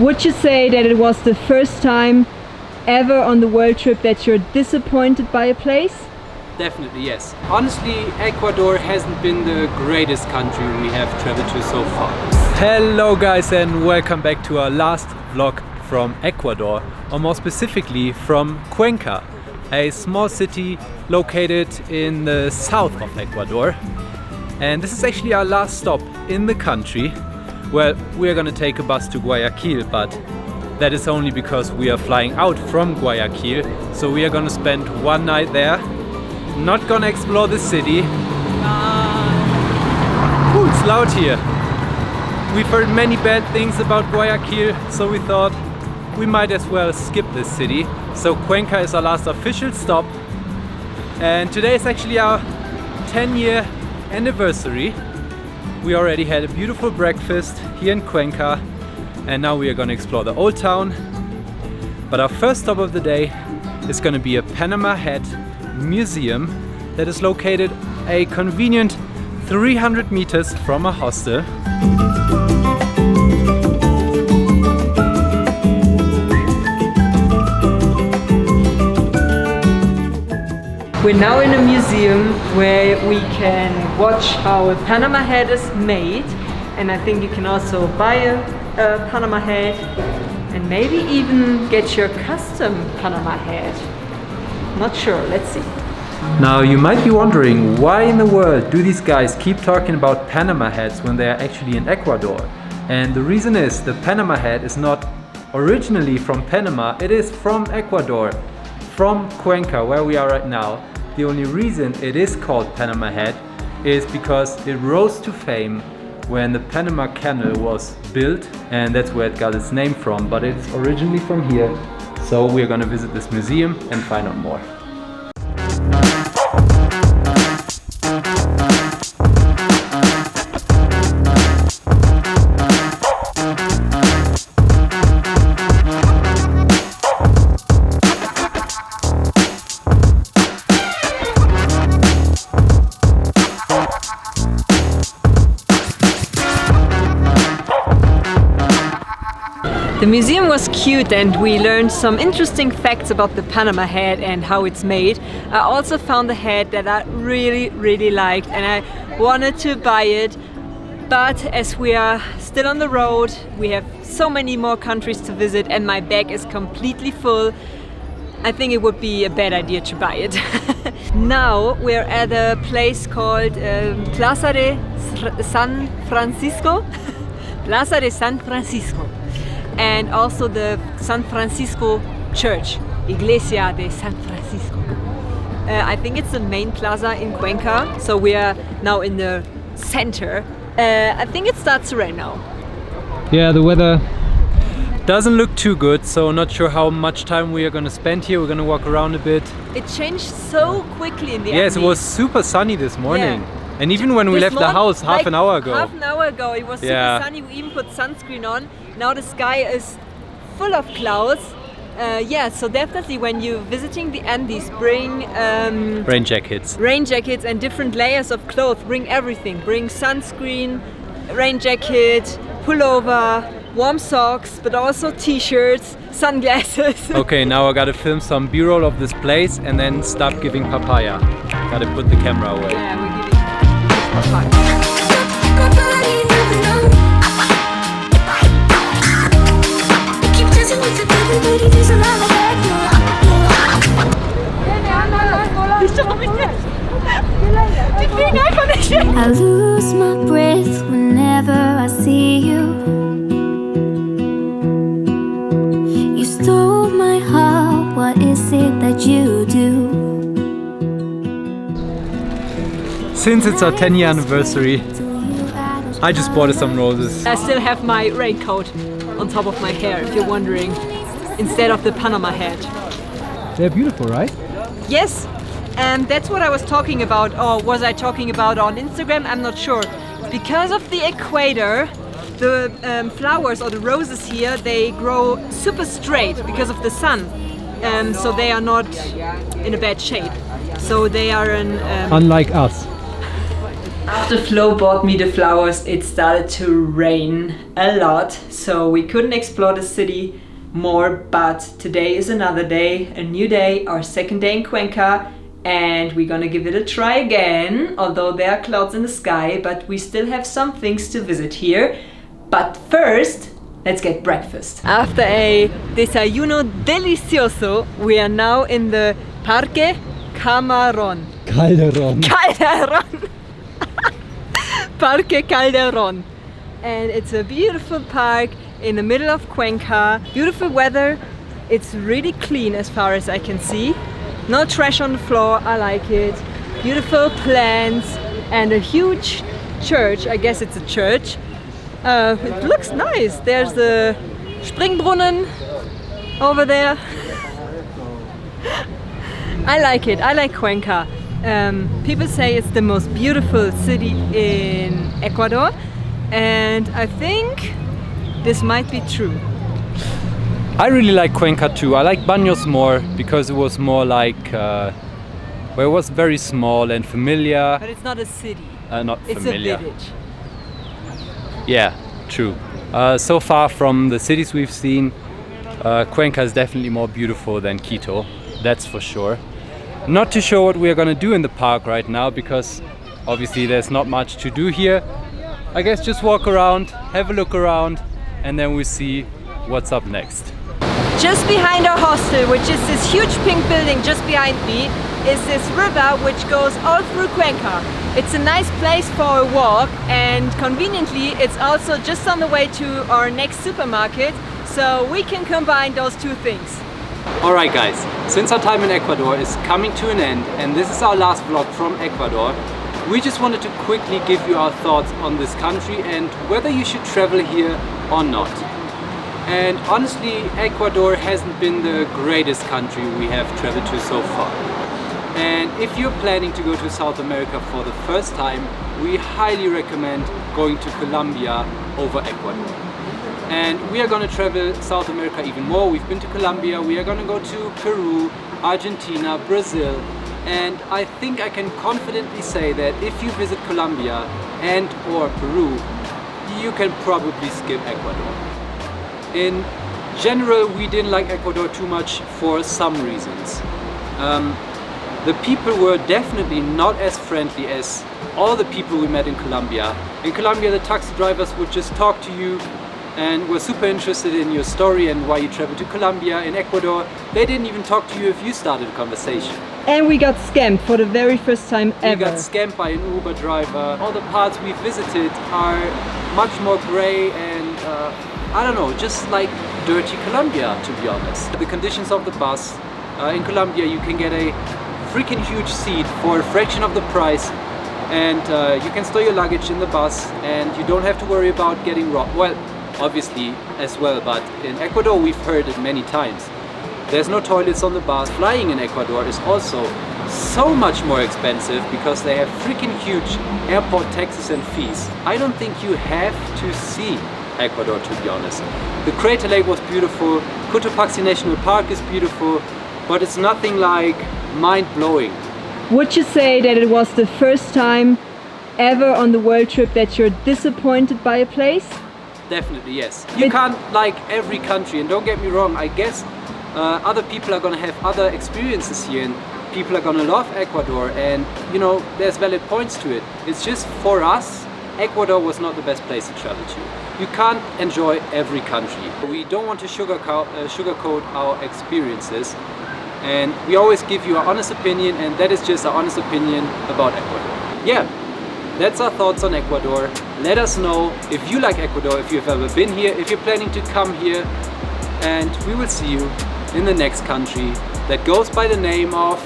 Would you say that it was the first time ever on the world trip that you're disappointed by a place? Definitely, yes. Honestly, Ecuador hasn't been the greatest country we have traveled to so far. Hello guys, and welcome back to our last vlog from Ecuador, or more specifically from Cuenca, a small city located in the south of Ecuador. And this is actually our last stop in the country. Well, we're gonna take a bus to Guayaquil, but that is only because we are flying out from Guayaquil. So we are gonna spend one night there. Not gonna explore the city. Ooh, it's loud here. We've heard many bad things about Guayaquil, so we thought we might as well skip this city. So Cuenca is our last official stop. And today is actually our 10-year anniversary. We already had a beautiful breakfast here in Cuenca, and now we are gonna explore the old town. But our first stop of the day is gonna be a Panama Hat museum that is located a convenient 300 meters from a hostel. We're now in a museum where we can watch how a Panama hat is made, and I think you can also buy a Panama hat and maybe even get your custom Panama hat. Not sure, let's see. Now you might be wondering, why in the world do these guys keep talking about Panama hats when they are actually in Ecuador? And the reason is the Panama hat is not originally from Panama, it is from Ecuador, from Cuenca, where we are right now. The only reason it is called Panama hat is because it rose to fame when the Panama Canal was built, and that's where it got its name from, but it's originally from here. So we're gonna visit this museum and find out more. The museum was cute and we learned some interesting facts about the Panama hat and how it's made. I also found a hat that I really liked and I wanted to buy it, but as we are still on the road, we have so many more countries to visit and my bag is completely full. I think it would be a bad idea to buy it. Now we're at a place called Plaza de San Francisco. Plaza de San Francisco. And also the San Francisco Church, Iglesia de San Francisco. I think it's the main plaza in Cuenca, so we are now in the center. I think it starts to rain now. Yeah, the weather doesn't look too good, so not sure how much time we are gonna spend here. We're gonna walk around a bit. It changed so quickly in the Yes, it was super sunny this morning. Yeah. And even when we left the house half an hour ago. Half an hour ago it was super sunny, we even put sunscreen on. Now the sky is full of clouds. Yeah, so definitely when you're visiting the Andes, bring rain jackets. Rain jackets and different layers of clothes. Bring everything. Bring sunscreen, rain jacket, pullover, warm socks, but also t-shirts, sunglasses. Okay, now I gotta film some b-roll of this place and then stop giving papaya. Gotta put the camera away. Yeah, we're giving papaya. I lose my breath whenever I see you. You stole my heart, what is it that you do? Since it's our 10-year anniversary, I just bought us some roses. I still have my raincoat on top of my hair, if you're wondering, instead of the Panama hat. They're beautiful, right? Yes, and that's what I was talking about, or was I talking about on Instagram? I'm not sure. Because of the equator, the flowers or the roses here, they grow super straight because of the sun. So they are not in a bad shape. So they are an... Unlike us. After Flo bought me the flowers, it started to rain a lot, so we couldn't explore the city more, but today is another day, a new day, our second day in Cuenca, and we're gonna give it a try again, although there are clouds in the sky, but we still have some things to visit here. But first, let's get breakfast. After a desayuno delicioso, we are now in the Parque Calderón. Parque Calderón. And it's a beautiful park in the middle of Cuenca. Beautiful weather. It's really clean as far as I can see. No trash on the floor, I like it. Beautiful plants and a huge church. I guess it's a church. It looks nice. There's the Springbrunnen over there. I like it. I like Cuenca. People say it's the most beautiful city in Ecuador, and I think this might be true. I really like Cuenca too. I like Baños more because it was more like where it was very small and familiar. But it's not a city. Not it's familiar. a village. Yeah, true. So far from the cities we've seen, Cuenca is definitely more beautiful than Quito. That's for sure. Not too sure what we are gonna do in the park right now because obviously there's not much to do here. I guess just walk around, have a look around, and then we see what's up next. Just behind our hostel, which is this huge pink building just behind me, is this river which goes all through Cuenca. It's a nice place for a walk, and conveniently it's also just on the way to our next supermarket, so we can combine those two things. Alright guys, since our time in Ecuador is coming to an end and this is our last vlog from Ecuador, we just wanted to quickly give you our thoughts on this country and whether you should travel here or not. And honestly, Ecuador hasn't been the greatest country we have traveled to so far. And if you're planning to go to South America for the first time, we highly recommend going to Colombia over Ecuador. And we are going to travel South America even more. We've been to Colombia, we are going to go to Peru, Argentina, Brazil, and I think I can confidently say that if you visit Colombia and or Peru, you can probably skip Ecuador. In general, we didn't like Ecuador too much for some reasons. The people were definitely not as friendly as all the people we met in Colombia. In Colombia, the taxi drivers would just talk to you and were super interested in your story and why you traveled to Colombia. In Ecuador, they didn't even talk to you if you started a conversation. And we got scammed for the very first time ever. We got scammed by an Uber driver. All the parts we visited are much more grey and I don't know, just like dirty Colombia, to be honest. The conditions of the bus, in Colombia you can get a freaking huge seat for a fraction of the price, and you can store your luggage in the bus and you don't have to worry about getting robbed. Well, obviously as well, but in Ecuador we've heard it many times. There's no toilets on the bus. Flying in Ecuador is also so much more expensive because they have freaking huge airport taxes and fees. I don't think you have to see Ecuador, to be honest. The Crater Lake was beautiful, Cotopaxi National Park is beautiful, but it's nothing like mind-blowing. Would you say that it was the first time ever on the world trip that you're disappointed by a place? Definitely, yes. You can't like every country, and don't get me wrong, I guess other people are gonna have other experiences here and people are gonna love Ecuador, and you know, there's valid points to it. It's just for us, Ecuador was not the best place to travel to. You can't enjoy every country. We don't want to sugarcoat our experiences, and we always give you our honest opinion, and that is just our honest opinion about Ecuador. Yeah, that's our thoughts on Ecuador. Let us know if you like Ecuador, if you've ever been here, if you're planning to come here, and we will see you in the next country that goes by the name of